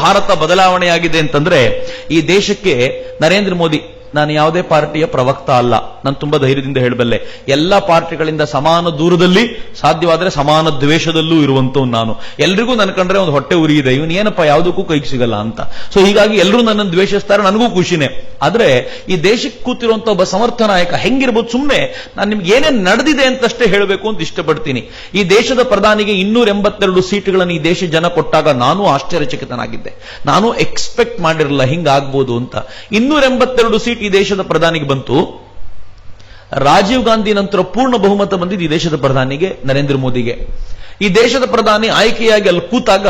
ಭಾರತ ಬದಲಾವಣೆಯಾಗಿದೆ ಅಂತಂದ್ರೆ ಈ ದೇಶಕ್ಕೆ ನರೇಂದ್ರ ಮೋದಿ, ನಾನು ಯಾವುದೇ ಪಾರ್ಟಿಯ ಪ್ರವಕ್ತ ಅಲ್ಲ, ನಾನು ತುಂಬಾ ಧೈರ್ಯದಿಂದ ಹೇಳಬಲ್ಲೆ, ಎಲ್ಲ ಪಾರ್ಟಿಗಳಿಂದ ಸಮಾನ ದೂರದಲ್ಲಿ, ಸಾಧ್ಯವಾದರೆ ಸಮಾನ ದ್ವೇಷದಲ್ಲೂ ಇರುವಂತವ್ ನಾನು. ಎಲ್ರಿಗೂ ನನ್ನ ಕಂಡ್ರೆ ಒಂದು ಹೊಟ್ಟೆ ಉರಿ ಇದೆ, ಇವನು ಏನಪ್ಪ ಯಾವುದಕ್ಕೂ ಕೈಗೆ ಸಿಗಲ್ಲ ಅಂತ. ಸೊ ಹೀಗಾಗಿ ಎಲ್ಲರೂ ನನ್ನನ್ನು ದ್ವೇಷಿಸ್ತಾರೆ, ನನಗೂ ಖುಷಿನೇ. ಆದ್ರೆ ಈ ದೇಶಕ್ಕೆ ಕೂತಿರುವಂತ ಒಬ್ಬ ಸಮರ್ಥ ನಾಯಕ ಹೆಂಗಿರ್ಬೋದು, ಸುಮ್ಮನೆ ನಾನು ನಿಮ್ಗೆ ಏನೇನು ನಡೆದಿದೆ ಅಂತಷ್ಟೇ ಹೇಳಬೇಕು ಅಂತ ಇಷ್ಟಪಡ್ತೀನಿ. ಈ ದೇಶದ ಪ್ರಧಾನಿಗೆ 282 ಸೀಟುಗಳನ್ನು ಈ ದೇಶ ಜನ ಕೊಟ್ಟಾಗ ನಾನು ಆಶ್ಚರ್ಯಚಕಿತನಾಗಿದ್ದೆ. ನಾನು ಎಕ್ಸ್ಪೆಕ್ಟ್ ಮಾಡಿರಲಿಲ್ಲ ಹಿಂಗಾಗ್ಬೋದು ಅಂತ. 282 ಸೀಟ್ ಈ ದೇಶದ ಪ್ರಧಾನಿಗೆ ಬಂತು. ರಾಜೀವ್ ಗಾಂಧಿ ನಂತರ ಪೂರ್ಣ ಬಹುಮತ ಬಂದಿದ್ದು ಈ ದೇಶದ ಪ್ರಧಾನಿಗೆ, ನರೇಂದ್ರ ಮೋದಿಗೆ. ಈ ದೇಶದ ಪ್ರಧಾನಿ ಆಯ್ಕೆಯಾಗಿ ಅಲ್ಲಿ ಕೂತಾಗ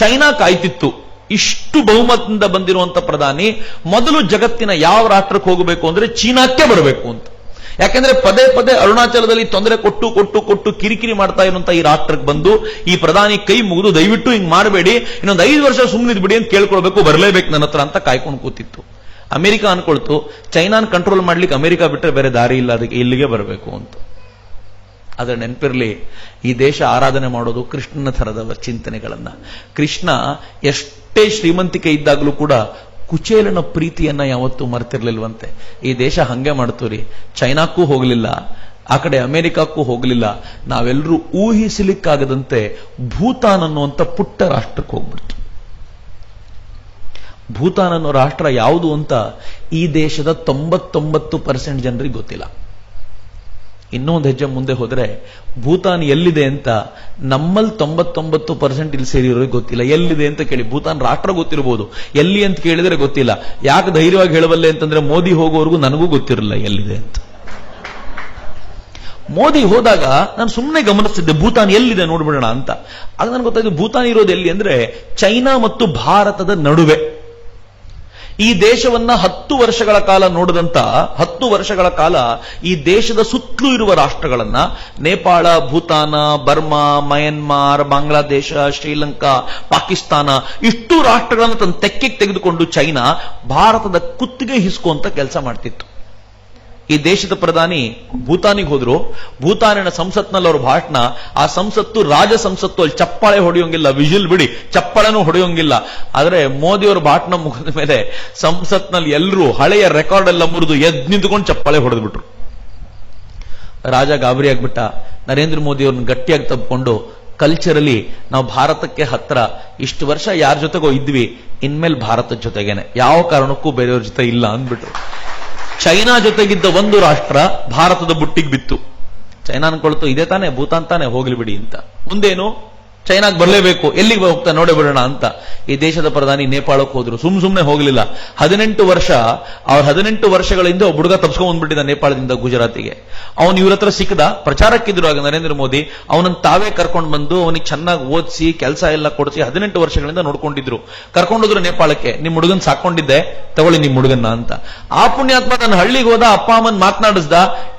ಚೈನಾ ಕಾಯ್ತಿತ್ತು. ಇಷ್ಟು ಬಹುಮತದಿಂದ ಬಂದಿರುವಂತ ಪ್ರಧಾನಿ ಮೊದಲು ಜಗತ್ತಿನ ಯಾವ ರಾಷ್ಟ್ರಕ್ಕೆ ಹೋಗಬೇಕು ಅಂದ್ರೆ ಚೀನಾಕ್ಕೆ ಬರಬೇಕು ಅಂತ. ಯಾಕೆಂದ್ರೆ ಪದೇ ಪದೇ ಅರುಣಾಚಲದಲ್ಲಿ ತೊಂದರೆ ಕೊಟ್ಟು ಕೊಟ್ಟು ಕೊಟ್ಟು ಕಿರಿಕಿರಿ ಮಾಡ್ತಾ ಇರುವಂತ ಈ ರಾಷ್ಟ್ರಕ್ಕೆ ಬಂದು ಈ ಪ್ರಧಾನಿ ಕೈ ಮುಗಿದು ದಯವಿಟ್ಟು ಹಿಂಗ್ ಮಾಡಬೇಡಿ, ಇನ್ನೊಂದು 5 ವರ್ಷ ಸುಮ್ಮನಿದ್ ಬಿಡಿ ಅಂತ ಕೇಳ್ಕೊಳ್ಬೇಕು, ಬರಲೇಬೇಕು ನನ್ನ ಹತ್ರ ಅಂತ ಕಾಯ್ಕೊಂಡು ಕೂತಿತ್ತು. ಅಮೆರಿಕ ಅನ್ಕೊಳ್ತು ಚೈನಾನ್ ಕಂಟ್ರೋಲ್ ಮಾಡ್ಲಿಕ್ಕೆ ಅಮೆರಿಕ ಬಿಟ್ಟರೆ ಬೇರೆ ದಾರಿ ಇಲ್ಲ, ಅದಕ್ಕೆ ಇಲ್ಲಿಗೆ ಬರಬೇಕು ಅಂತ. ಆದ್ರೆ ನೆನಪಿರ್ಲಿ, ಈ ದೇಶ ಆರಾಧನೆ ಮಾಡೋದು ಕೃಷ್ಣನ ಥರದ ಚಿಂತನೆಗಳನ್ನ. ಕೃಷ್ಣ ಎಷ್ಟೇ ಶ್ರೀಮಂತಿಕೆ ಇದ್ದಾಗಲೂ ಕೂಡ ಕುಚೇಲನ ಪ್ರೀತಿಯನ್ನ ಯಾವತ್ತೂ ಮರೆತಿರ್ಲಿಲ್ವಂತೆ. ಈ ದೇಶ ಹಂಗೆ ಮಾಡ್ತು ರೀ. ಚೈನಾಕ್ಕೂ ಹೋಗಲಿಲ್ಲ, ಆ ಕಡೆ ಅಮೆರಿಕಕ್ಕೂ ಹೋಗಲಿಲ್ಲ, ನಾವೆಲ್ಲರೂ ಊಹಿಸಲಿಕ್ಕಾಗದಂತೆ ಭೂತಾನ್ ಅನ್ನುವಂಥ ಪುಟ್ಟ ರಾಷ್ಟ್ರಕ್ಕೆ ಹೋಗ್ಬಿಡ್ತು. ಭೂತಾನ್ ಅನ್ನೋ ರಾಷ್ಟ್ರ ಯಾವುದು ಅಂತ ಈ ದೇಶದ 99% ಜನರಿಗೆ ಗೊತ್ತಿಲ್ಲ. ಇನ್ನೊಂದು ಹೆಜ್ಜೆ ಮುಂದೆ ಹೋದ್ರೆ ಭೂತಾನ್ ಎಲ್ಲಿದೆ ಅಂತ ನಮ್ಮಲ್ಲಿ 99% ಇಲ್ಲಿ ಸೇರಿರೋರಿಗೆ ಗೊತ್ತಿಲ್ಲ. ಎಲ್ಲಿದೆ ಅಂತ ಕೇಳಿ, ಭೂತಾನ್ ರಾಷ್ಟ್ರ ಗೊತ್ತಿರಬಹುದು, ಎಲ್ಲಿ ಅಂತ ಕೇಳಿದ್ರೆ ಗೊತ್ತಿಲ್ಲ. ಯಾಕೆ ಧೈರ್ಯವಾಗಿ ಹೇಳಬಲ್ಲೆ ಅಂತಂದ್ರೆ ಮೋದಿ ಹೋಗೋವರೆಗೂ ನನಗೂ ಗೊತ್ತಿರಲಿಲ್ಲ ಎಲ್ಲಿದೆ ಅಂತ. ಮೋದಿ ಹೋದಾಗ ನಾನು ಸುಮ್ಮನೆ ಗಮನಿಸ್ತಿದ್ದೆ ಭೂತಾನ್ ಎಲ್ಲಿದೆ ನೋಡ್ಬಿಡೋಣ ಅಂತ. ಆಗ ನನಗೆ ಗೊತ್ತಾಯ್ತು ಭೂತಾನ್ ಇರೋದು ಎಲ್ಲಿ ಅಂದ್ರೆ ಚೈನಾ ಮತ್ತು ಭಾರತದ ನಡುವೆ. ಈ ದೇಶವನ್ನ 10 ವರ್ಷಗಳ ಕಾಲ ನೋಡಿದಂತ 10 ವರ್ಷಗಳ ಕಾಲ ಈ ದೇಶದ ಸುತ್ತಲೂ ಇರುವ ರಾಷ್ಟ್ರಗಳನ್ನ, ನೇಪಾಳ, ಭೂತಾನ, ಬರ್ಮಾ, ಮಯನ್ಮಾರ್, ಬಾಂಗ್ಲಾದೇಶ, ಶ್ರೀಲಂಕಾ, ಪಾಕಿಸ್ತಾನ, ಇಷ್ಟು ರಾಷ್ಟ್ರಗಳನ್ನು ತನ್ನ ತೆಕ್ಕೆಗೆ ತೆಗೆದುಕೊಂಡು ಚೈನಾ ಭಾರತದ ಕುತ್ತಿಗೆ ಹಿಸ್ಕುವಂತ ಕೆಲಸ ಮಾಡ್ತಿತ್ತು. ಈ ದೇಶದ ಪ್ರಧಾನಿ ಭೂತಾನಿಗೆ ಹೋದ್ರು. ಭೂತಾನಿನ ಸಂಸತ್ನಲ್ಲಿ ಅವ್ರ ಭಾಷಣ, ಆ ಸಂಸತ್ತು ರಾಜ ಸಂಸತ್ತು, ಅಲ್ಲಿ ಚಪ್ಪಾಳೆ ಹೊಡೆಯೋಂಗಿಲ್ಲ, ವಿಜಿಲ್ ಬಿಡಿ ಚಪ್ಪಾಳೆನೂ ಹೊಡೆಯೋಂಗಿಲ್ಲ. ಆದ್ರೆ ಮೋದಿಯವರ ಭಾಷಣ ಮುಗಿದ ಮೇಲೆ ಸಂಸತ್ನಲ್ಲಿ ಎಲ್ಲರೂ ಹಳೆಯ ರೆಕಾರ್ಡ್ ಎಲ್ಲ ಮುರಿದು ಎದ್ದು ನಿಂತ್ಕೊಂಡು ಚಪ್ಪಾಳೆ ಹೊಡೆದ್ಬಿಟ್ರು. ರಾಜ ಗಾಬರಿ ಆಗ್ಬಿಟ್ಟ. ನರೇಂದ್ರ ಮೋದಿ ಅವ್ರನ್ನ ಗಟ್ಟಿಯಾಗಿ ತಬ್ಕೊಂಡು, ಕಲ್ಚರಲಿ ನಾವು ಭಾರತಕ್ಕೆ ಹತ್ರ, ಇಷ್ಟು ವರ್ಷ ಯಾರ ಜೊತೆಗೋ ಇದ್ವಿ, ಇನ್ಮೇಲೆ ಭಾರತದ ಜೊತೆಗೇನೆ, ಯಾವ ಕಾರಣಕ್ಕೂ ಬೇರೆಯವ್ರ ಜೊತೆ ಇಲ್ಲ ಅಂದ್ಬಿಟ್ರು. ಚೈನಾ ಜೊತೆಗಿದ್ದ ಒಂದು ರಾಷ್ಟ್ರ ಭಾರತದ ಬುಟ್ಟಿಗೆ ಬಿತ್ತು. ಚೈನಾ ಅನ್ಕೊಳ್ತು ಇದೇ ತಾನೆ ಭೂತಾನ್ ತಾನೆ, ಹೋಗ್ಲಿ ಬಿಡಿ ಅಂತ. ಮುಂದೇನು ಚೈನಾಗ್ ಬರಲೇಬೇಕು, ಎಲ್ಲಿಗೆ ಹೋಗ್ತಾ ನೋಡೇ ಬಿಡೋಣ ಅಂತ ಈ ದೇಶದ ಪ್ರಧಾನಿ ನೇಪಾಳಕ್ಕೆ ಹೋದ್ರು. ಸುಮ್ಮನೆ ಹೋಗಲಿಲ್ಲ. 18 ವರ್ಷ, ಅವ್ರ 18 ವರ್ಷಗಳಿಂದ ಒಬ್ಬ ಹುಡುಗ ತಪ್ಸ್ಕೊಂಡ್ ಬಂದ್ಬಿಟ್ಟಿದ್ದ ನೇಪಾಳದಿಂದ ಗುಜರಾತಿಗೆ. ಅವನು ಇವ್ರ ಹತ್ರ ಸಿಕ್ಕದ, ಪ್ರಚಾರಕ್ಕಿದ್ರು ಆಗ ನರೇಂದ್ರ ಮೋದಿ. ಅವನನ್ನು ತಾವೇ ಕರ್ಕೊಂಡು ಬಂದು ಅವನಿಗೆ ಚೆನ್ನಾಗಿ ಓದಿಸಿ ಕೆಲಸ ಎಲ್ಲ ಕೊಡಿಸಿ 18 ವರ್ಷಗಳಿಂದ ನೋಡ್ಕೊಂಡಿದ್ರು. ಕರ್ಕೊಂಡೋದ್ರು ನೇಪಾಳಕ್ಕೆ. ನಿಮ್ ಹುಡುಗನ್ ಸಾಕೊಂಡಿದ್ದೆ, ತಗೊಳ್ಳಿ ನಿಮ್ ಹುಡುಗನ್ನ ಅಂತ. ಆ ಪುಣ್ಯಾತ್ಮ ನನ್ನ ಹಳ್ಳಿಗೆ ಹೋದ, ಅಪ್ಪ ಅಮ್ಮನ್ ಮಾತನಾಡಿಸ್ದ,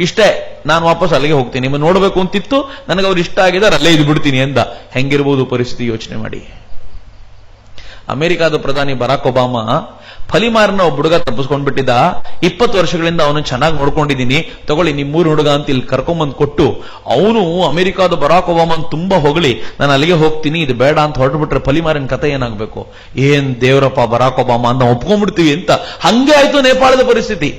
ಇಷ್ಟೇ ನಾನು ವಾಪಸ್ ಅಲ್ಲಿಗೆ ಹೋಗ್ತೀನಿ, ನಿಮ್ಮ ನೋಡ್ಬೇಕು ಅಂತಿತ್ತು, ನನಗೆ ಅವ್ರು ಇಷ್ಟ ಆಗಿದ್ದಾರೆ, ಅಲ್ಲೇ ಇದು ಬಿಡ್ತೀನಿ ಎಂದ. ಹೆಂಗಿರ್ಬೋದು ಪರಿಸ್ಥಿತಿ ಯೋಚನೆ ಮಾಡಿ. ಅಮೆರಿಕಾದ ಪ್ರಧಾನಿ ಬರಾಕ್ ಒಬಾಮಾ ಫಲಿಮಾರ್ನ ಒಬ್ಬ ಹುಡುಗ ತಪ್ಪಿಸ್ಕೊಂಡ್ಬಿಟ್ಟಿದ್ದ. 20 ವರ್ಷಗಳಿಂದ ಅವನು ಚೆನ್ನಾಗಿ ನೋಡ್ಕೊಂಡಿದ್ದೀನಿ, ತಗೊಳ್ಳಿ ನಿಮ್ 3 ಹುಡುಗ ಅಂತ ಇಲ್ಲಿ ಕರ್ಕೊಂಬಂದ್ ಕೊಟ್ಟು, ಅವನು ಅಮೆರಿಕಾದ ಬರಾಕ್ ಒಬಾಮನ್ ತುಂಬಾ ಹೊಗಳಿ ನಾನು ಅಲ್ಲಿಗೆ ಹೋಗ್ತೀನಿ, ಇದು ಬೇಡ ಅಂತ ಹೊರಟುಬಿಟ್ರೆ ಫಲಿಮಾರಿನ ಕಥೆ ಏನಾಗಬೇಕು? ಏನ್ ದೇವರಪ್ಪ ಬರಾಕ್ ಒಬಾಮಾ ಅಂತ ಒಪ್ಕೊಂಡ್ಬಿಡ್ತೀವಿ ಅಂತ. ಹಂಗೆ ಆಯ್ತು ನೇಪಾಳದ ಪರಿಸ್ಥಿತಿ.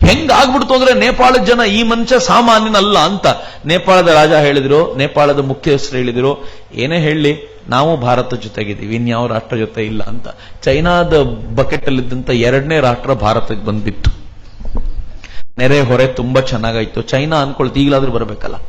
ಹೆಂಗಾಗ್ಬಿಡ್ತು ಅಂದ್ರೆ ನೇಪಾಳದ ಜನ ಈ ಮನುಷ್ಯ ಸಾಮಾನ್ಯನಲ್ಲ ಅಂತ ನೇಪಾಳದ ರಾಜ ಹೇಳಿದ್ರು, ನೇಪಾಳದ ಮುಖ್ಯಸ್ಥರು ಹೇಳಿದ್ರು, ಏನೇ ಹೇಳಲಿ ನಾವು ಭಾರತ ಜೊತೆಗಿದ್ದೀವಿ, ಇನ್ಯಾವ ರಾಷ್ಟ್ರ ಜೊತೆ ಇಲ್ಲ ಅಂತ. ಚೈನಾದ ಬಕೆಟ್ ಅಲ್ಲಿದ್ದಂತ 2ನೇ ರಾಷ್ಟ್ರ ಭಾರತಕ್ಕೆ ಬಂದ್ಬಿಟ್ಟು ನೆರೆ ಹೊರೆ ತುಂಬಾ ಚೆನ್ನಾಗಾಯ್ತು. ಚೈನಾ ಅನ್ಕೊಳ್ತು ಈಗಲಾದ್ರೂ ಬರಬೇಕಲ್ಲ.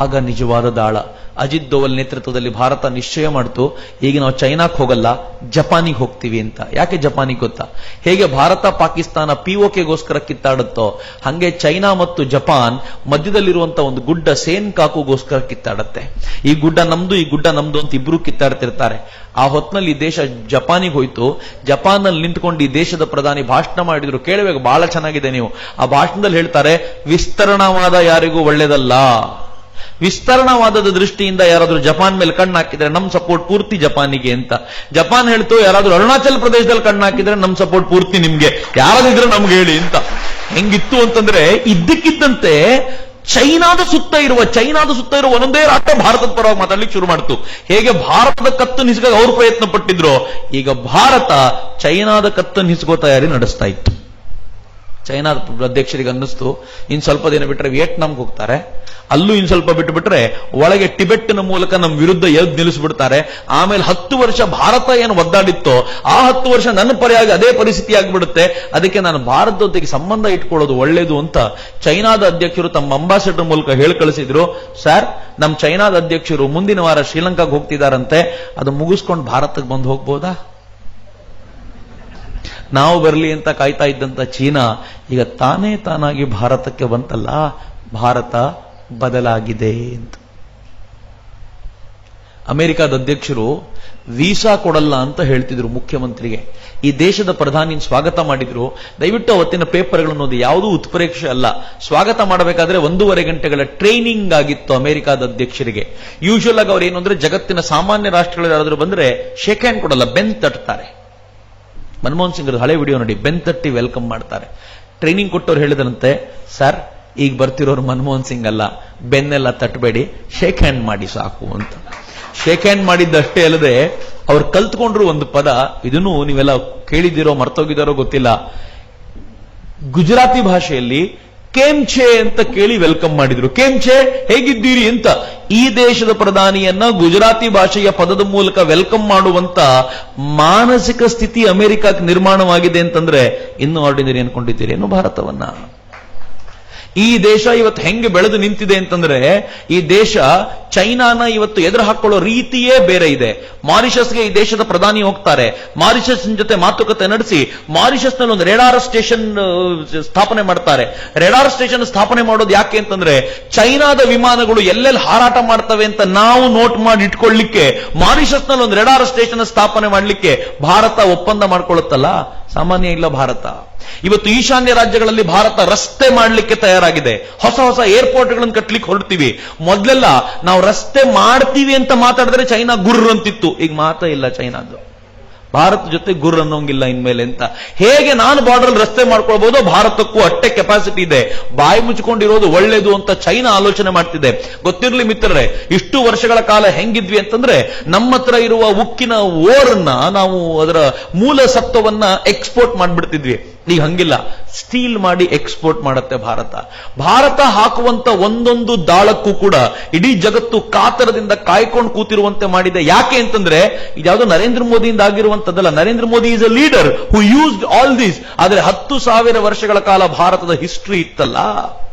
ಆಗ ನಿಜವಾದ ದಾಳ. ಅಜಿತ್ ದೋವಲ್ ನೇತೃತ್ವದಲ್ಲಿ ಭಾರತ ನಿಶ್ಚಯ ಮಾಡ್ತು, ಈಗ ನಾವು ಚೈನಾಕ್ ಹೋಗಲ್ಲ, ಜಪಾನಿಗೆ ಹೋಗ್ತೀವಿ ಅಂತ. ಯಾಕೆ ಜಪಾನಿಗೆ ಗೊತ್ತಾ? ಹೇಗೆ ಭಾರತ ಪಾಕಿಸ್ತಾನ ಪಿಒಕೆಗೋಸ್ಕರ ಕಿತ್ತಾಡುತ್ತೋ, ಹಂಗೆ ಚೈನಾ ಮತ್ತು ಜಪಾನ್ ಮಧ್ಯದಲ್ಲಿರುವಂತಹ ಒಂದು ಗುಡ್ಡ ಸೇನ್ಕಾಕುಗೋಸ್ಕರ ಕಿತ್ತಾಡುತ್ತೆ. ಈ ಗುಡ್ಡ ನಮ್ದು, ಈ ಗುಡ್ಡ ನಮ್ದು ಅಂತ ಇಬ್ರು ಕಿತ್ತಾಡ್ತಿರ್ತಾರೆ. ಆ ಹೊತ್ನಲ್ಲಿ ಈ ದೇಶ ಜಪಾನಿಗೆ ಹೋಯ್ತು. ಜಪಾನ್ನಲ್ಲಿ ನಿಂತ್ಕೊಂಡು ಈ ದೇಶದ ಪ್ರಧಾನಿ ಭಾಷಣ ಮಾಡಿದ್ರು. ಕೇಳಬೇಕು, ಬಹಳ ಚೆನ್ನಾಗಿದೆ. ನೀವು ಆ ಭಾಷಣದಲ್ಲಿ ಹೇಳ್ತಾರೆ, ವಿಸ್ತರಣವಾದ ಯಾರಿಗೂ ಒಳ್ಳೇದಲ್ಲ. ವಿಸ್ತರಣವಾದದ ದೃಷ್ಟಿಯಿಂದ ಯಾರಾದ್ರೂ ಜಪಾನ್ ಮೇಲೆ ಕಣ್ಣು ಹಾಕಿದ್ರೆ ನಮ್ ಸಪೋರ್ಟ್ ಪೂರ್ತಿ ಜಪಾನಿಗೆ ಅಂತ. ಜಪಾನ್ ಹೇಳ್ತು, ಯಾರಾದ್ರೂ ಅರುಣಾಚಲ ಪ್ರದೇಶದಲ್ಲಿ ಕಣ್ಣು ಹಾಕಿದ್ರೆ ನಮ್ ಸಪೋರ್ಟ್ ಪೂರ್ತಿ ನಿಮ್ಗೆ, ಯಾರಾದಿದ್ರೆ ನಮ್ಗೆ ಹೇಳಿ ಅಂತ. ಹೆಂಗಿತ್ತು ಅಂತಂದ್ರೆ ಇದ್ದಕ್ಕಿದ್ದಂತೆ ಚೈನಾದ ಸುತ್ತ ಇರುವ ಒಂದೊಂದೇ ರಾಷ್ಟ್ರ ಭಾರತದ ಪರವಾಗಿ ಮಾತಾಡ್ಲಿಕ್ಕೆ ಶುರು ಮಾಡ್ತು. ಹೇಗೆ ಭಾರತದ ಕತ್ತನ್ನು ಹಿಸ್ಗ ಅವರು ಪ್ರಯತ್ನ ಪಟ್ಟಿದ್ರು, ಈಗ ಭಾರತ ಚೈನಾದ ಕತ್ತನ್ನು ಹಿಸ್ಗೋ ತಯಾರಿ ನಡೆಸ್ತಾ ಇತ್ತು. ಚೈನಾದ ಅಧ್ಯಕ್ಷರಿಗೆ ಅನ್ನಿಸ್ತು ಇನ್ ಸ್ವಲ್ಪ ದಿನ ಬಿಟ್ಟರೆ ವಿಯೆಟ್ನಾಂಗೆ ಹೋಗ್ತಾರೆ, ಅಲ್ಲೂ ಇನ್ ಸ್ವಲ್ಪ ಬಿಟ್ಟರೆ ಒಳಗೆ ಟಿಬೆಟ್ನ ಮೂಲಕ ನಮ್ಮ ವಿರುದ್ಧ ಎದ್ದು ನಿಲ್ಲಿಸ್ಬಿಡ್ತಾರೆ. ಆಮೇಲೆ 10 ವರ್ಷ ಭಾರತ ಏನು ಒದ್ದಾಡಿತ್ತೋ ಆ 10 ವರ್ಷ ನನ್ನ ಪರವಾಗಿ ಅದೇ ಪರಿಸ್ಥಿತಿ ಆಗಿಬಿಡುತ್ತೆ. ಅದಕ್ಕೆ ನಾನು ಭಾರತದೊಂದಿಗೆ ಸಂಬಂಧ ಇಟ್ಕೊಳ್ಳೋದು ಒಳ್ಳೇದು ಅಂತ ಚೈನಾದ ಅಧ್ಯಕ್ಷರು ತಮ್ಮ ಅಂಬಾಸಿಡರ್ ಮೂಲಕ ಹೇಳಿ ಕಳಿಸಿದ್ರು. ಸರ್, ನಮ್ಮ ಚೈನಾದ ಅಧ್ಯಕ್ಷರು ಮುಂದಿನ ವಾರ ಶ್ರೀಲಂಕಾಗೆ ಹೋಗ್ತಿದಾರಂತೆ, ಅದು ಮುಗಿಸ್ಕೊಂಡು ಭಾರತಕ್ಕೆ ಬಂದು ಹೋಗ್ಬೋದಾ? ನಾವು ಬರಲಿ ಅಂತ ಕಾಯ್ತಾ ಇದ್ದಂತ ಚೀನಾ ಈಗ ತಾನಾಗಿ ಭಾರತಕ್ಕೆ ಬಂತಲ್ಲ, ಭಾರತ ಬದಲಾಗಿದೆ ಅಂತ. ಅಮೆರಿಕದ ಅಧ್ಯಕ್ಷರು ವೀಸಾ ಕೊಡಲ್ಲ ಅಂತ ಹೇಳ್ತಿದ್ರು ಮುಖ್ಯಮಂತ್ರಿಗೆ. ಈ ದೇಶದ ಪ್ರಧಾನಿ ಸ್ವಾಗತ ಮಾಡಿದ್ರು. ದಯವಿಟ್ಟು ಅವತ್ತಿನ ಪೇಪರ್ಗಳನ್ನು ಓದಿ, ಯಾವುದೂ ಉತ್ಪ್ರೇಕ್ಷೆ ಅಲ್ಲ. ಸ್ವಾಗತ ಮಾಡಬೇಕಾದ್ರೆ 1.5 ಗಂಟೆಗಳ ಟ್ರೈನಿಂಗ್ ಆಗಿತ್ತು ಅಮೆರಿಕದ ಅಧ್ಯಕ್ಷರಿಗೆ. ಯೂಶುವಲ್ ಆಗಿ ಅವ್ರು ಏನು ಅಂದ್ರೆ ಜಗತ್ತಿನ ಸಾಮಾನ್ಯ ರಾಷ್ಟ್ರಗಳು ಯಾರಾದ್ರೂ ಬಂದ್ರೆ ಶೇಕ್ ಹ್ಯಾಂಡ್ ಕೊಡಲ್ಲ, ಬೆನ್ ತಟ್ತಾರೆ. ಮನಮೋಹನ್ ಸಿಂಗ್ ಹಳೆ ವಿಡಿಯೋ ನೋಡಿ, ಬೆನ್ ತಟ್ಟಿ ವೆಲ್ಕಮ್ ಮಾಡ್ತಾರೆ. ಟ್ರೈನಿಂಗ್ ಕೊಟ್ಟವ್ರು ಹೇಳಿದ್ರಂತೆ, ಸರ್ ಈಗ ಬರ್ತಿರೋರು ಮನಮೋಹನ್ ಸಿಂಗ್ ಅಲ್ಲ, ಬೆನ್ನೆಲ್ಲ ತಟ್ಟಬೇಡಿ, ಶೇಕ್ ಹ್ಯಾಂಡ್ ಮಾಡಿ ಸಾಕು ಅಂತ. ಶೇಕ್ ಹ್ಯಾಂಡ್ ಮಾಡಿದ್ದಷ್ಟೇ ಅಲ್ಲದೆ ಅವ್ರು ಕಲ್ತ್ಕೊಂಡ್ರು ಒಂದು ಪದ, ಇದನ್ನು ನೀವೆಲ್ಲ ಕೇಳಿದಿರೋ ಮರ್ತೋಗಿದಾರೋ ಗೊತ್ತಿಲ್ಲ. ಗುಜರಾತಿ ಭಾಷೆಯಲ್ಲಿ ಕೇಮ್ಛೆ ಅಂತ ಕೇಳಿ ವೆಲ್ಕಮ್ ಮಾಡಿದ್ರು. ಕೇಮ್ಛೆ, ಹೇಗಿದ್ದೀರಿ ಅಂತ. ಈ ದೇಶದ ಪ್ರಧಾನಿಯನ್ನ ಗುಜರಾತಿ ಭಾಷೆಯ ಪದದ ಮೂಲಕ ವೆಲ್ಕಮ್ ಮಾಡುವಂತ ಮಾನಸಿಕ ಸ್ಥಿತಿ ಅಮೆರಿಕಕ್ಕೆ ನಿರ್ಮಾಣವಾಗಿದೆ ಅಂತಂದ್ರೆ ಇನ್ನು ಆರ್ಡಿನರಿ ಅನ್ಕೊಂಡಿದ್ದೀರಿ ಏನು ಭಾರತವನ್ನ? ಈ ದೇಶ ಇವತ್ತು ಹೆಂಗೆ ಬೆಳೆದು ನಿಂತಿದೆ ಅಂತಂದ್ರೆ, ಈ ದೇಶ ಚೈನಾನ ಇವತ್ತು ಎದುರು ಹಾಕೊಳ್ಳೋ ರೀತಿಯೇ ಬೇರೆ ಇದೆ. ಮಾರಿಷಸ್ಗೆ ಈ ದೇಶದ ಪ್ರಧಾನಿ ಹೋಗ್ತಾರೆ, ಮಾರಿಷಸ್ ಜೊತೆ ಮಾತುಕತೆ ನಡೆಸಿ ಮಾರಿಷಸ್ ನಲ್ಲಿ ಒಂದು ರೇಡಾರ್ ಸ್ಟೇಷನ್ ಸ್ಥಾಪನೆ ಮಾಡ್ತಾರೆ. ರೇಡಾರ್ ಸ್ಟೇಷನ್ ಸ್ಥಾಪನೆ ಮಾಡೋದು ಯಾಕೆ ಅಂತಂದ್ರೆ, ಚೈನಾದ ವಿಮಾನಗಳು ಎಲ್ಲೆಲ್ಲಿ ಹಾರಾಟ ಮಾಡ್ತವೆ ಅಂತ ನಾವು ನೋಟ್ ಮಾಡಿ ಇಟ್ಕೊಳ್ಳಿಕ್ಕೆ ಮಾರಿಷಸ್ ನಲ್ಲಿ ಒಂದು ರೇಡಾರ್ ಸ್ಟೇಷನ್ ಸ್ಥಾಪನೆ ಮಾಡಲಿಕ್ಕೆ ಭಾರತ ಒಪ್ಪಂದ ಮಾಡ್ಕೊಳ್ಳುತ್ತಲ್ಲ, ಸಾಮಾನ್ಯ ಇಲ್ಲ ಭಾರತ. ಇವತ್ತು ಈಶಾನ್ಯ ರಾಜ್ಯಗಳಲ್ಲಿ ಭಾರತ ರಸ್ತೆ ಮಾಡಲಿಕ್ಕೆ ತಯಾರಾಗಿದೆ. ಹೊಸ ಏರ್ಪೋರ್ಟ್ಗಳನ್ನು ಕಟ್ಟಲಿಕ್ಕೆ ಹೊರಡ್ತೀವಿ. ಮೊದಲೆಲ್ಲ ನಾವು ರಸ್ತೆ ಮಾಡ್ತೀವಿ ಅಂತ ಮಾತಾಡಿದ್ರೆ ಚೈನಾ ಗುರ್ರ ಅಂತಿತ್ತು, ಈಗ ಮಾತಾ ಇಲ್ಲ ಚೈನಾದು. ಭಾರತ ಜೊತೆ ಗುರ್ರ ಅನ್ನೋಂಗಿಲ್ಲ ಇನ್ಮೇಲೆ ಅಂತ. ಹೇಗೆ ನಾನು ಬಾರ್ಡರ್ ರಸ್ತೆ ಮಾಡ್ಕೊಳ್ಬಹುದು, ಭಾರತಕ್ಕೂ ಅಷ್ಟೇ ಕೆಪಾಸಿಟಿ ಇದೆ. ಬಾಯಿ ಮುಚ್ಚಿಕೊಂಡಿರೋದು ಒಳ್ಳೇದು ಅಂತ ಚೈನಾ ಆಲೋಚನೆ ಮಾಡ್ತಿದೆ. ಗೊತ್ತಿರಲಿ ಮಿತ್ರರೇ, ಇಷ್ಟು ವರ್ಷಗಳ ಕಾಲ ಹೆಂಗಿದ್ವಿ ಅಂತಂದ್ರೆ, ನಮ್ಮ ಹತ್ರ ಇರುವ ಉಕ್ಕಿನ ಓರನ್ನ ನಾವು ಅದರ ಮೂಲ ಸತ್ವವನ್ನ ಎಕ್ಸ್ಪೋರ್ಟ್ ಮಾಡ್ಬಿಡ್ತಿದ್ವಿ. ಈಗ ಹಂಗಿಲ್ಲ, ಸ್ಟೀಲ್ ಮಾಡಿ ಎಕ್ಸ್ಪೋರ್ಟ್ ಮಾಡುತ್ತೆ ಭಾರತ. ಭಾರತ ಹಾಕುವಂತ ಒಂದೊಂದು ದಾಳಕ್ಕೂ ಕೂಡ ಇಡೀ ಜಗತ್ತು ಕಾತರದಿಂದ ಕಾಯ್ಕೊಂಡು ಕೂತಿರುವಂತೆ ಮಾಡಿದೆ. ಯಾಕೆ ಅಂತಂದ್ರೆ, ಇದ್ಯಾವುದೋ ನರೇಂದ್ರ ಮೋದಿಯಿಂದ ಆಗಿರುವಂತದ್ದಲ್ಲ. Narendra Modi is a leader who used all these. ಆದ್ರೆ 10,000 ವರ್ಷಗಳ ಕಾಲ ಭಾರತದ ಹಿಸ್ಟ್ರಿ ಇತ್ತಲ್ಲ,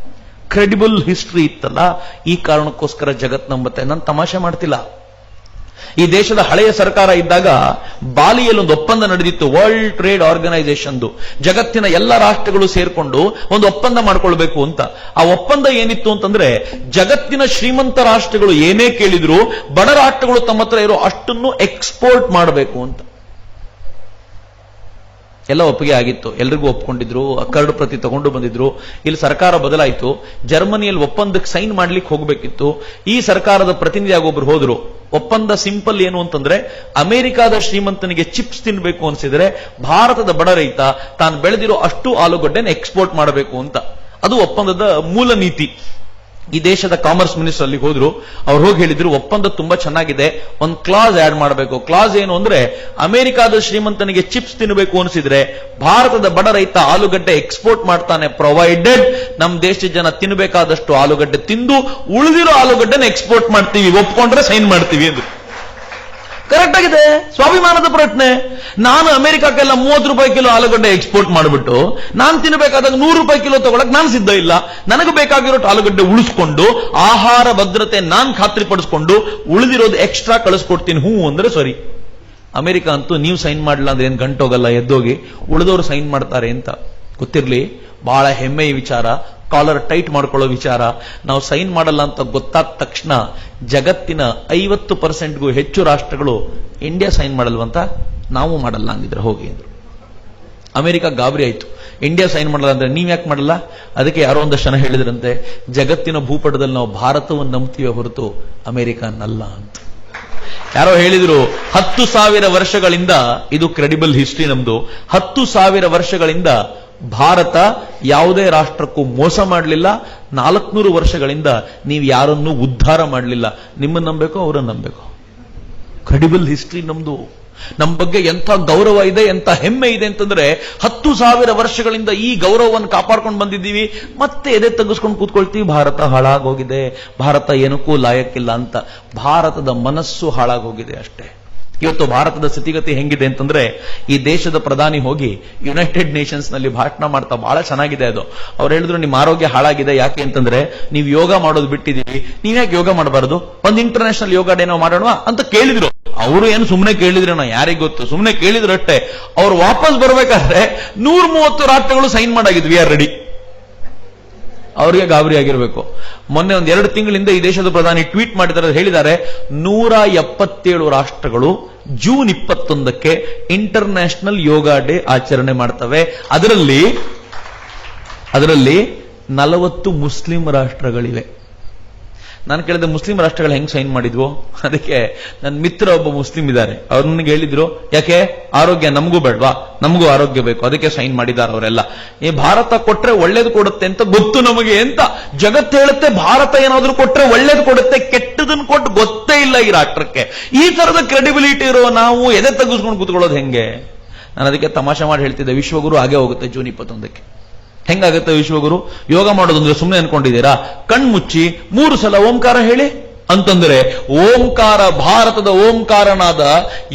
ಕ್ರೆಡಿಬಲ್ ಹಿಸ್ಟ್ರಿ ಇತ್ತಲ್ಲ, ಈ ಕಾರಣಕ್ಕೋಸ್ಕರ ಜಗತ್ ನಂಬುತ್ತೆ. ನಾನು ತಮಾಷೆ ಮಾಡ್ತಿಲ್ಲ. ಈ ದೇಶದ ಹಳೆಯ ಸರ್ಕಾರ ಇದ್ದಾಗ ಬಾಲಿಯಲ್ಲಿ ಒಂದು ಒಪ್ಪಂದ ನಡೆದಿತ್ತು, ವರ್ಲ್ಡ್ ಟ್ರೇಡ್ ಆರ್ಗನೈಸೇಷನ್. ಜಗತ್ತಿನ ಎಲ್ಲ ರಾಷ್ಟ್ರಗಳು ಸೇರ್ಕೊಂಡು ಒಂದು ಒಪ್ಪಂದ ಮಾಡ್ಕೊಳ್ಬೇಕು ಅಂತ. ಆ ಒಪ್ಪಂದ ಏನಿತ್ತು ಅಂತಂದ್ರೆ, ಜಗತ್ತಿನ ಶ್ರೀಮಂತ ರಾಷ್ಟ್ರಗಳು ಏನೇ ಕೇಳಿದ್ರು ಬಡ ರಾಷ್ಟ್ರಗಳು ತಮ್ಮ ಹತ್ರ ಇರೋ ಅಷ್ಟನ್ನು ಎಕ್ಸ್ಪೋರ್ಟ್ ಮಾಡಬೇಕು ಅಂತ ಎಲ್ಲ ಒಪ್ಪಿಗೆ ಆಗಿತ್ತು. ಎಲ್ರಿಗೂ ಒಪ್ಕೊಂಡಿದ್ರು, ಕರಡು ಪ್ರತಿ ತಗೊಂಡು ಬಂದಿದ್ರು. ಇಲ್ಲಿ ಸರ್ಕಾರ ಬದಲಾಯಿತು. ಜರ್ಮನಿಯಲ್ಲಿ ಒಪ್ಪಂದಕ್ಕೆ ಸೈನ್ ಮಾಡ್ಲಿಕ್ಕೆ ಹೋಗ್ಬೇಕಿತ್ತು. ಈ ಸರ್ಕಾರದ ಪ್ರತಿನಿಧಿಯಾಗಿ ಒಬ್ರು ಹೋದ್ರು. ಒಪ್ಪಂದ ಸಿಂಪಲ್ ಏನು ಅಂತಂದ್ರೆ, ಅಮೆರಿಕಾದ ಶ್ರೀಮಂತನಿಗೆ ಚಿಪ್ಸ್ ತಿನ್ಬೇಕು ಅನ್ಸಿದ್ರೆ ಭಾರತದ ಬಡ ರೈತ ತಾನು ಬೆಳೆದಿರೋ ಅಷ್ಟು ಆಲೂಗಡ್ಡೆನ ಎಕ್ಸ್ಪೋರ್ಟ್ ಮಾಡಬೇಕು ಅಂತ. ಅದು ಒಪ್ಪಂದದ ಮೂಲ ನೀತಿ. ಈ ದೇಶದ ಕಾಮರ್ಸ್ ಮಿನಿಸ್ಟರ್ ಅಲ್ಲಿ ಹೋದ್ರು. ಅವ್ರು ಹೋಗಿ ಹೇಳಿದ್ರು, ಒಪ್ಪಂದ ತುಂಬಾ ಚೆನ್ನಾಗಿದೆ, ಒಂದು ಕ್ಲಾಸ್ ಆಡ್ ಮಾಡಬೇಕು. ಕ್ಲಾಸ್ ಏನು ಅಂದ್ರೆ, ಅಮೆರಿಕಾದ ಶ್ರೀಮಂತನಿಗೆ ಚಿಪ್ಸ್ ತಿನ್ನಬೇಕು ಅನಿಸಿದ್ರೆ ಭಾರತದ ಬಡ ರೈತ ಆಲೂಗಡ್ಡೆ ಎಕ್ಸ್ಪೋರ್ಟ್ ಮಾಡ್ತಾನೆ, ಪ್ರೊವೈಡೆಡ್ ನಮ್ಮ ದೇಶದ ಜನ ತಿನ್ನಬೇಕಾದಷ್ಟು ಆಲೂಗಡ್ಡೆ ತಿಂದು ಉಳಿದಿರೋ ಆಲೂಗಡ್ಡೆನ ಎಕ್ಸ್ಪೋರ್ಟ್ ಮಾಡ್ತೀವಿ, ಒಪ್ಕೊಂಡ್ರೆ ಸೈನ್ ಮಾಡ್ತೀವಿ ಎಂದು. ಕರೆಕ್ಟ್ ಆಗಿದೆ, ಸ್ವಾಭಿಮಾನದ ಪ್ರಶ್ನೆ. ನಾನು ಅಮೆರಿಕಕ್ಕೆಲ್ಲ 30 ರೂಪಾಯಿ ಕಿಲೋ ಆಲೂಗಡ್ಡೆ ಎಕ್ಸ್ಪೋರ್ಟ್ ಮಾಡಿಬಿಟ್ಟು ನಾನು ತಿನ್ನಬೇಕಾದಾಗ 100 ರೂಪಾಯಿ ಕಿಲೋ ತಗೊಳಕ್ ನಾನು ಸಿದ್ಧ ಇಲ್ಲ. ನನಗೆ ಬೇಕಾಗಿರೋ ಆಲೂಗಡ್ಡೆ ಉಳಿಸ್ಕೊಂಡು ಆಹಾರ ಭದ್ರತೆ ನಾನು ಖಾತ್ರಿಪಡಿಸ್ಕೊಂಡು ಉಳಿದಿರೋದು ಎಕ್ಸ್ಟ್ರಾ ಕಳಿಸ್ಕೊಡ್ತೀನಿ, ಹೂ ಅಂದ್ರೆ ಸರಿ. ಅಮೆರಿಕ ಅಂತೂ ನೀವು ಸೈನ್ ಮಾಡಲ್ಲ ಅಂದ್ರೆ ಏನ್ ಗಂಟೋಗಲ್ಲ, ಎದ್ದೋಗಿ ಉಳಿದವರು ಸೈನ್ ಮಾಡ್ತಾರೆ ಅಂತ. ಗೊತ್ತಿರಲಿ, ಬಹಳ ಹೆಮ್ಮೆಯ ವಿಚಾರ, ಕಾಲರ್ ಟೈಟ್ ಮಾಡ್ಕೊಳ್ಳೋ ವಿಚಾರ. ನಾವು ಸೈನ್ ಮಾಡಲ್ಲ ಅಂತ ಗೊತ್ತಾದ ತಕ್ಷಣ ಜಗತ್ತಿನ 50%ಗೂ ಹೆಚ್ಚು ರಾಷ್ಟ್ರಗಳು ಇಂಡಿಯಾ ಸೈನ್ ಮಾಡಲ್ವಂತ, ನಾವು ಮಾಡಲ್ಲ ಅಂದಿದ್ರೆ ಹೋಗಿ ಅಂದ್ರು. ಅಮೆರಿಕ ಗಾಬರಿ ಆಯ್ತು, ಇಂಡಿಯಾ ಸೈನ್ ಮಾಡಲ್ಲ ಅಂದ್ರೆ ನೀವ್ ಯಾಕೆ ಮಾಡಲ್ಲ? ಅದಕ್ಕೆ ಯಾರೋ ಒಂದಷ್ಟು ಜನ ಹೇಳಿದ್ರಂತೆ, ಜಗತ್ತಿನ ಭೂಪಟದಲ್ಲಿ ನಾವು ಭಾರತವನ್ನು ನಂಬ್ತೀವಿ ಹೊರತು ಅಮೆರಿಕನಲ್ಲ ಅಂತ. ಯಾರೋ ಹೇಳಿದ್ರು, 10,000 ವರ್ಷಗಳಿಂದ, ಇದು ಕ್ರೆಡಿಬಲ್ ಹಿಸ್ಟ್ರಿ ನಮ್ದು, 10,000 ವರ್ಷಗಳಿಂದ ಭಾರತ ಯಾವುದೇ ರಾಷ್ಟ್ರಕ್ಕೂ ಮೋಸ ಮಾಡಲಿಲ್ಲ. 400 ವರ್ಷಗಳಿಂದ ನೀವು ಯಾರನ್ನೂ ಉದ್ಧಾರ ಮಾಡಲಿಲ್ಲ. ನಿಮ್ಮನ್ನು ನಂಬಬೇಕು, ಅವರನ್ನು ನಂಬಬೇಕು. ಕ್ರೆಡಿಬಲ್ ಹಿಸ್ಟ್ರಿ ನಮ್ದು. ನಮ್ಮ ಬಗ್ಗೆ ಎಂಥ ಗೌರವ ಇದೆ, ಎಂಥ ಹೆಮ್ಮೆ ಇದೆ ಅಂತಂದ್ರೆ 10,000 ವರ್ಷಗಳಿಂದ ಈ ಗೌರವವನ್ನು ಕಾಪಾಡ್ಕೊಂಡು ಬಂದಿದ್ದೀವಿ. ಮತ್ತೆ ಎದೆ ತೆಗೆಸ್ಕೊಂಡು ಕೂತ್ಕೊಳ್ತೀವಿ, ಭಾರತ ಹಾಳಾಗೋಗಿದೆ, ಭಾರತ ಏನಕ್ಕೂ ಲಾಯಕ್ಕಿಲ್ಲ ಅಂತ. ಭಾರತದ ಮನಸ್ಸು ಹಾಳಾಗೋಗಿದೆ ಅಷ್ಟೇ. ಇವತ್ತು ಭಾರತದ ಸ್ಥಿತಿಗತಿ ಹೆಂಗಿದೆ ಅಂತಂದ್ರೆ, ಈ ದೇಶದ ಪ್ರಧಾನಿ ಹೋಗಿ ಯುನೈಟೆಡ್ ನೇಷನ್ಸ್ ನಲ್ಲಿ ಭಾಷಣ ಮಾಡ್ತಾ ಬಹಳ ಚೆನ್ನಾಗಿದೆ ಅದು. ಅವ್ರು ಹೇಳಿದ್ರು ನಿಮ್ಮ ಆರೋಗ್ಯ ಹಾಳಾಗಿದೆ, ಯಾಕೆ ಅಂತಂದ್ರೆ ನೀವು ಯೋಗ ಮಾಡೋದು ಬಿಟ್ಟಿದ್ದೀವಿ, ನೀವ್ಯಾಕೆ ಯೋಗ ಮಾಡಬಾರದು, ಒಂದು ಇಂಟರ್ನ್ಯಾಷನಲ್ ಯೋಗ ಡೇ ನಾವು ಮಾಡೋಣ ಅಂತ ಕೇಳಿದ್ರು. ಅವರು ಏನು ಸುಮ್ಮನೆ ಕೇಳಿದ್ರೇನೋ ಯಾರಿಗೆ ಗೊತ್ತು, ಸುಮ್ಮನೆ ಕೇಳಿದ್ರು ಅಷ್ಟೇ. ಅವ್ರು ವಾಪಸ್ ಬರ್ಬೇಕಾದ್ರೆ 130 ರಾಷ್ಟ್ರಗಳು ಸೈನ್ ಮಾಡಾಗಿದ್ವಿ, ವಿ ಆರ್ ರೆಡಿ. ಅವರಿಗೆ ಗಾಬರಿ ಆಗಿರಬೇಕು. ಮೊನ್ನೆ 2 ತಿಂಗಳಿಂದ ಈ ದೇಶದ ಪ್ರಧಾನಿ ಟ್ವೀಟ್ ಮಾಡಿದ್ದಾರೆ, ಹೇಳಿದ್ದಾರೆ 177 ರಾಷ್ಟ್ರಗಳು ಜೂನ್ 21ಕ್ಕೆ ಇಂಟರ್ನ್ಯಾಷನಲ್ ಯೋಗ ಡೇ ಆಚರಣೆ ಮಾಡ್ತವೆ. ಅದರಲ್ಲಿ 40 ಮುಸ್ಲಿಂ ರಾಷ್ಟ್ರಗಳಿವೆ. ನಾನು ಕೇಳಿದೆ ಮುಸ್ಲಿಂ ರಾಷ್ಟ್ರಗಳು ಹೆಂಗ್ ಸೈನ್ ಮಾಡಿದ್ವು? ಅದಕ್ಕೆ ನನ್ನ ಮಿತ್ರ ಒಬ್ಬ ಮುಸ್ಲಿಂ ಇದ್ದಾರೆ, ಅವ್ರು ನನಗೆ ಹೇಳಿದ್ರು, ಯಾಕೆ ಆರೋಗ್ಯ ನಮಗೂ ಬೇಡವಾ, ನಮಗೂ ಆರೋಗ್ಯ ಬೇಕು, ಅದಕ್ಕೆ ಸೈನ್ ಮಾಡಿದ್ದಾರೆ ಅವರೆಲ್ಲ. ಈ ಭಾರತ ಕೊಟ್ರೆ ಒಳ್ಳೇದು ಕೊಡುತ್ತೆ ಅಂತ ಗೊತ್ತು ನಮಗೆ ಅಂತ. ಜಗತ್ತು ಹೇಳುತ್ತೆ ಭಾರತ ಏನಾದ್ರೂ ಕೊಟ್ರೆ ಒಳ್ಳೇದು ಕೊಡುತ್ತೆ, ಕೆಟ್ಟದನ್ನು ಕೊಟ್ಟು ಗೊತ್ತೇ ಇಲ್ಲ ಈ ರಾಷ್ಟ್ರಕ್ಕೆ. ಈ ತರದ ಕ್ರೆಡಿಬಿಲಿಟಿ ಇರೋ ನಾವು ಎದೆ ತೆಗೆಸ್ಕೊಂಡು ಕೂತ್ಕೊಳ್ಳೋದು ಹೆಂಗೆ? ನಾನು ಅದಕ್ಕೆ ತಮಾಷೆ ಮಾಡಿ ಹೇಳ್ತಿದ್ದೆ, ವಿಶ್ವಗುರು ಹಾಗೆ ಹೋಗುತ್ತೆ ಜೂನ್ 21ಕ್ಕೆ. ಹೆಂಗಾಗುತ್ತೆ ವಿಶ್ವಗುರು? ಯೋಗ ಮಾಡೋದಂದ್ರೆ ಸುಮ್ಮನೆ ಅನ್ಕೊಂಡಿದ್ದೀರಾ? ಕಣ್ಮುಚ್ಚಿ 3 ಸಲ ಓಂಕಾರ ಹೇಳಿ ಅಂತಂದ್ರೆ, ಓಂಕಾರ, ಭಾರತದ ಓಂಕಾರನಾದ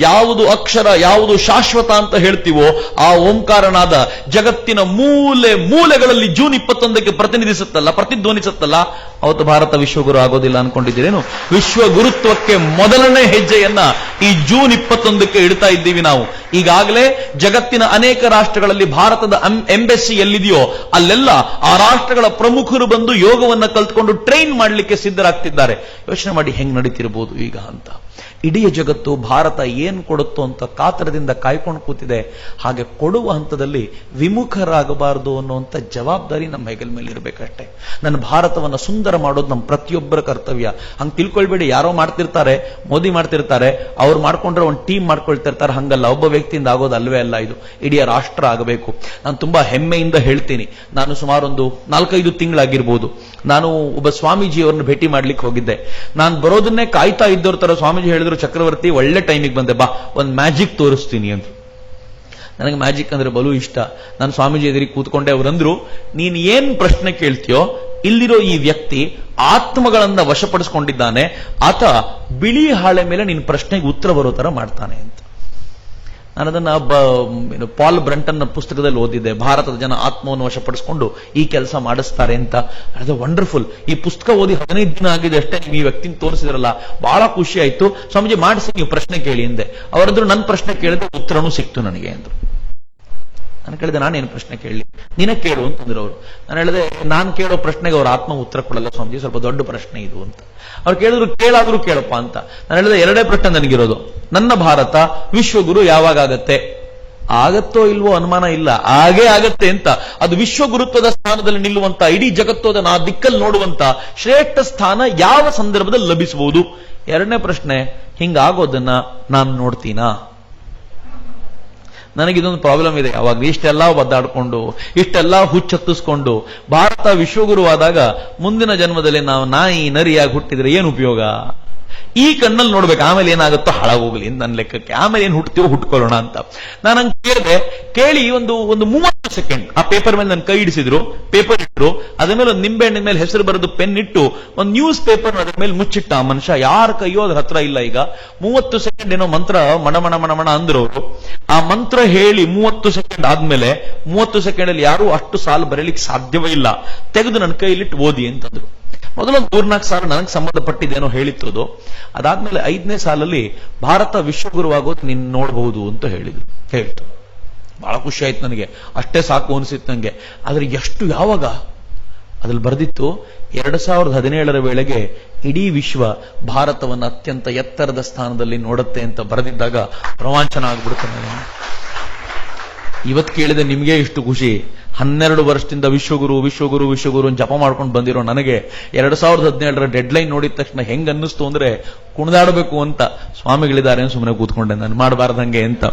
ಯಾವುದು ಅಕ್ಷರ, ಯಾವುದು ಶಾಶ್ವತ ಅಂತ ಹೇಳ್ತೀವೋ ಆ ಓಂಕಾರನಾದ ಜಗತ್ತಿನ ಮೂಲೆ ಮೂಲೆಗಳಲ್ಲಿ ಜೂನ್ 21ಕ್ಕೆ ಪ್ರತಿಧ್ವನಿಸುತ್ತಲ್ಲ, ಅವತ್ತು ಭಾರತ ವಿಶ್ವಗುರು ಆಗೋದಿಲ್ಲ ಅನ್ಕೊಂಡಿದ್ದೀರೇನು? ವಿಶ್ವಗುರುತ್ವಕ್ಕೆ ಮೊದಲನೇ ಹೆಜ್ಜೆಯನ್ನ ಈ ಜೂನ್ 21ಕ್ಕೆ ಇಡ್ತಾ ಇದ್ದೀವಿ ನಾವು. ಈಗಾಗಲೇ ಜಗತ್ತಿನ ಅನೇಕ ರಾಷ್ಟ್ರಗಳಲ್ಲಿ ಭಾರತದ ಎಂಬೆಸಿ ಎಲ್ಲಿದೆಯೋ ಅಲ್ಲೆಲ್ಲ ಆ ರಾಷ್ಟ್ರಗಳ ಪ್ರಮುಖರು ಬಂದು ಯೋಗವನ್ನ ಕಲ್ತ್ಕೊಂಡು ಟ್ರೈನ್ ಮಾಡಲಿಕ್ಕೆ ಸಿದ್ಧರಾಗ್ತಿದ್ದಾರೆ. ಯೋಚನೆ ಮಾಡಿ ಹೆಂಗ್ ನಡೀತಿರಬಹುದು ಈಗ ಅಂತ. ಇಡೀ ಜಗತ್ತು ಭಾರತ ಏನ್ ಕೊಡುತ್ತೋ ಅಂತ ಕಾತರದಿಂದ ಕಾಯ್ಕೊಂಡು ಕೂತಿದೆ. ಹಾಗೆ ಕೊಡುವ ಹಂತದಲ್ಲಿ ವಿಮುಖರಾಗಬಾರದು ಅನ್ನುವಂಥ ಜವಾಬ್ದಾರಿ ನಮ್ಮ ಹೆಗಲ ಮೇಲೆ ಇರಬೇಕಷ್ಟೇ. ನನ್ನ ಭಾರತವನ್ನು ಸುಂದರ ಮಾಡೋದು ನಮ್ಮ ಪ್ರತಿಯೊಬ್ಬರ ಕರ್ತವ್ಯ. ಹಂಗೆ ತಿಳ್ಕೊಳ್ಬೇಡಿ, ಯಾರೋ ಮಾಡ್ತಿರ್ತಾರೆ, ಮೋದಿ ಮಾಡ್ತಿರ್ತಾರೆ, ಅವ್ರು ಮಾಡ್ಕೊಂಡ್ರೆ ಒಂದು ಟೀಮ್ ಮಾಡ್ಕೊಳ್ತಿರ್ತಾರೆ. ಹಂಗಲ್ಲ, ಒಬ್ಬ ವ್ಯಕ್ತಿಯಿಂದ ಆಗೋದು ಅಲ್ವೇ ಅಲ್ಲ, ಇದು ಇಡೀ ರಾಷ್ಟ್ರ ಆಗಬೇಕು. ನಾನು ತುಂಬಾ ಹೆಮ್ಮೆಯಿಂದ ಹೇಳ್ತೀನಿ, ನಾನು ಸುಮಾರು ಒಂದು 4-5 ತಿಂಗಳಾಗಿರ್ಬೋದು, ನಾನು ಒಬ್ಬ ಸ್ವಾಮೀಜಿಯವರನ್ನು ಭೇಟಿ ಮಾಡ್ಲಿಕ್ಕೆ ಹೋಗಿದ್ದೆ. ನಾನು ಬರೋದನ್ನೇ ಕಾಯ್ತಾ ಇದ್ದವ್ರ ತರ ಸ್ವಾಮೀಜಿ ಹೇಳಿದ್ರು, ಚಕ್ರವರ್ತಿ ಒಳ್ಳೆ ಟೈಮಿಗೆ ಬಂದೆ, ಬಾ ಒಂದು ಮ್ಯಾಜಿಕ್ ತೋರಿಸ್ತೀನಿ ಅಂತ. ನನಗೆ ಮ್ಯಾಜಿಕ್ ಅಂದ್ರೆ ಬಲು ಇಷ್ಟ. ನಾನು ಸ್ವಾಮೀಜಿ ಎದುರಿಗೆ ಕೂತ್ಕೊಂಡೆ. ಅವರಂದ್ರು, ನೀನ್ ಏನ್ ಪ್ರಶ್ನೆ ಕೇಳ್ತೀಯೋ, ಇಲ್ಲಿರೋ ಈ ವ್ಯಕ್ತಿ ಆತ್ಮಗಳನ್ನ ವಶಪಡಿಸಿಕೊಂಡಿದ್ದಾನೆ, ಆತ ಬಿಳಿ ಹಾಳೆ ಮೇಲೆ ನಿನ್ನ ಪ್ರಶ್ನೆಗೆ ಉತ್ತರ ಬರೋ ತರ ಮಾಡ್ತಾನೆ ಅಂತ. ನಾನು ಅದನ್ನ ಪಾಲ್ ಬ್ರಂಟನ್ ಪುಸ್ತಕದಲ್ಲಿ ಓದಿದ್ದೆ. ಭಾರತದ ಜನ ಆತ್ಮವನ್ನು ವಶಪಡಿಸಿಕೊಂಡು ಈ ಕೆಲಸ ಮಾಡಿಸ್ತಾರೆ ಅಂತ. ಅದು ವಂಡರ್ಫುಲ್. ಈ ಪುಸ್ತಕ ಓದಿ 15 ದಿನ ಆಗಿದೆ ಅಷ್ಟೇ, ನೀವು ಈ ವ್ಯಕ್ತಿನ ತೋರಿಸಿದ್ರಲ್ಲ, ಬಹಳ ಖುಷಿ ಆಯ್ತು. ಸ್ವಾಮೀಜಿ ಮಾಡಿಸಿ, ನೀವು ಪ್ರಶ್ನೆ ಕೇಳಿ ಎಂದೆ. ಅವರಂದ್ರು, ನನ್ನ ಪ್ರಶ್ನೆ ಕೇಳಿದ್ರೆ ಉತ್ತರನೂ ಸಿಕ್ತು ನನಗೆ ಅಂದ್ರು. ನಾನು ಕೇಳಿದೆ, ನಾನೇನು ಪ್ರಶ್ನೆ ಕೇಳಲಿ, ನೀನೇ ಕೇಳು ಅಂತಂದ್ರು ಅವರು. ನಾನು ಹೇಳಿದೆ, ನಾನು ಕೇಳೋ ಪ್ರಶ್ನೆಗೆ ಅವ್ರ ಆತ್ಮ ಉತ್ತರ ಕೊಡಲ್ಲ ಸ್ವಾಮೀಜಿ, ಸ್ವಲ್ಪ ದೊಡ್ಡ ಪ್ರಶ್ನೆ ಇದು ಅಂತ. ಅವ್ರು ಕೇಳಿದ್ರು, ಕೇಳಾದ್ರೂ ಕೇಳಪ್ಪ ಅಂತ. ನಾನು ಹೇಳಿದೆ, 2 ಪ್ರಶ್ನೆ ನನಗಿರೋದು. ನನ್ನ ಭಾರತ ವಿಶ್ವಗುರು ಯಾವಾಗ ಆಗತ್ತೆ? ಆಗತ್ತೋ ಇಲ್ವೋ ಅನುಮಾನ ಇಲ್ಲ, ಹಾಗೇ ಆಗತ್ತೆ ಅಂತ. ಅದು ವಿಶ್ವಗುರುತ್ವದ ಸ್ಥಾನದಲ್ಲಿ ನಿಲ್ಲುವಂತ, ಇಡೀ ಜಗತ್ತೋದನ್ನ ಆ ದಿಕ್ಕಲ್ಲಿ ನೋಡುವಂತ ಶ್ರೇಷ್ಠ ಸ್ಥಾನ ಯಾವ ಸಂದರ್ಭದಲ್ಲಿ ಲಭಿಸಬಹುದು? 2ನೇ ಪ್ರಶ್ನೆ, ಹಿಂಗಾಗೋದನ್ನ ನಾನು ನೋಡ್ತೀನಾ? ನನಗಿದೊಂದು ಪ್ರಾಬ್ಲಮ್ ಇದೆ. ಅವಾಗ ಇಷ್ಟೆಲ್ಲ ಒದ್ದಾಡ್ಕೊಂಡು, ಇಷ್ಟೆಲ್ಲ ಹುಚ್ಚತ್ತಿಸ್ಕೊಂಡು ಭಾರತ ವಿಶ್ವಗುರುವಾದಾಗ ಮುಂದಿನ ಜನ್ಮದಲ್ಲಿ ನಾವು ನಾಯಿ ನರಿಯಾಗಿ ಹುಟ್ಟಿದ್ರೆ ಏನು ಉಪಯೋಗ? ಈ ಕಣ್ಣಲ್ಲಿ ನೋಡ್ಬೇಕು, ಆಮೇಲೆ ಏನಾಗುತ್ತೋ ಹಾಳಾಗೋಗ್ಲಿ ನನ್ನ ಲೆಕ್ಕಕ್ಕೆ, ಆಮೇಲೆ ಏನ್ ಹುಟ್ತೀವೋ ಹುಟ್ಕೊಳ್ಳೋಣ ಅಂತ. ನಾನು ಹಂಗೆ ಕೇಳಿದೆ. ಕೇಳಿ ಒಂದು 30 ಸೆಕೆಂಡ್ ಆ ಪೇಪರ್ ಮೇಲೆ ನನ್ನ ಕೈ ಇಡಿಸಿದ್ರು, ಪೇಪರ್ ಇಟ್ಟರು, ಅದ್ರ ಮೇಲೆ ಒಂದು ನಿಂಬೆ ಹಣ್ಣಿನ ಮೇಲೆ ಹೆಸರು ಬರೆದು ಪೆನ್ ಇಟ್ಟು ಒಂದು ನ್ಯೂಸ್ ಪೇಪರ್ ಅದ್ರ ಮೇಲೆ ಮುಚ್ಚಿಟ್ಟ ಆ ಮನುಷ್ಯ. ಯಾರ ಕೈಯೋ ಅದ್ರ ಹತ್ರ ಇಲ್ಲ. ಈಗ 30 ಸೆಕೆಂಡ್ ಏನೋ ಮಂತ್ರ ಮಣಮಣ ಮಣಮಣ ಅಂದ್ರು ಅವರು. ಆ ಮಂತ್ರ ಹೇಳಿ 30 ಸೆಕೆಂಡ್ ಆದ್ಮೇಲೆ 30 ಸೆಕೆಂಡ್ ಅಲ್ಲಿ ಯಾರು ಅಷ್ಟು ಸಾಲು ಬರೀಲಿಕ್ಕೆ ಸಾಧ್ಯವೇ ಇಲ್ಲ. ತೆಗೆದು ನನ್ನ ಕೈಲಿಟ್ಟು ಓದಿ ಅಂತಂದ್ರು. ಮೊದಲೊಂದು 3-4 ಸಾಲು ನನಗೆ ಸಂಬಂಧಪಟ್ಟಿದ್ದೇನೋ ಹೇಳಿತ್ತು. ಅದಾದ್ಮೇಲೆ 5ನೇ ಸಾಲಲ್ಲಿ ಭಾರತ ವಿಶ್ವಗುರುವಾಗೋದು ನೀನು ನೋಡಬಹುದು ಅಂತ ಹೇಳ್ತು. ಬಹಳ ಖುಷಿ ಆಯ್ತು ನನಗೆ. ಅಷ್ಟೇ ಸಾಕು ಅನಿಸಿತ್ತು ನನಗೆ. ಆದ್ರೆ ಎಷ್ಟು, ಯಾವಾಗ ಅದ್ರಲ್ಲಿ ಬರೆದಿತ್ತು, 2017ರ ವೇಳೆಗೆ ಇಡೀ ವಿಶ್ವ ಭಾರತವನ್ನು ಅತ್ಯಂತ ಎತ್ತರದ ಸ್ಥಾನದಲ್ಲಿ ನೋಡುತ್ತೆ ಅಂತ ಬರೆದಿದ್ದಾಗ ರೋಮಾಂಚನ ಆಗ್ಬಿಡುತ್ತೆ ನನಗೆ. ಇವತ್ತು ಕೇಳಿದೆ ನಿಮಗೆ ಇಷ್ಟು ಖುಷಿ. 12 ವರ್ಷದಿಂದ ವಿಶ್ವಗುರು ವಿಶ್ವಗುರು ವಿಶ್ವಗುರು ಜಪ ಮಾಡ್ಕೊಂಡು ಬಂದಿರೋ ನನಗೆ 2017ರ ಡೆಡ್ಲೈನ್ ನೋಡಿದ ತಕ್ಷಣ ಹೆಂಗ್ ಅನ್ನಿಸ್ತು ಅಂದ್ರೆ ಕುಣಿದಾಡಬೇಕು ಅಂತ. ಸ್ವಾಮಿಗಳಿದ್ದಾರೆ ಸುಮ್ಮನೆ ಕೂತ್ಕೊಂಡೆ, ನಾನು ಮಾಡಬಾರ್ದಂಗೆ ಅಂತ.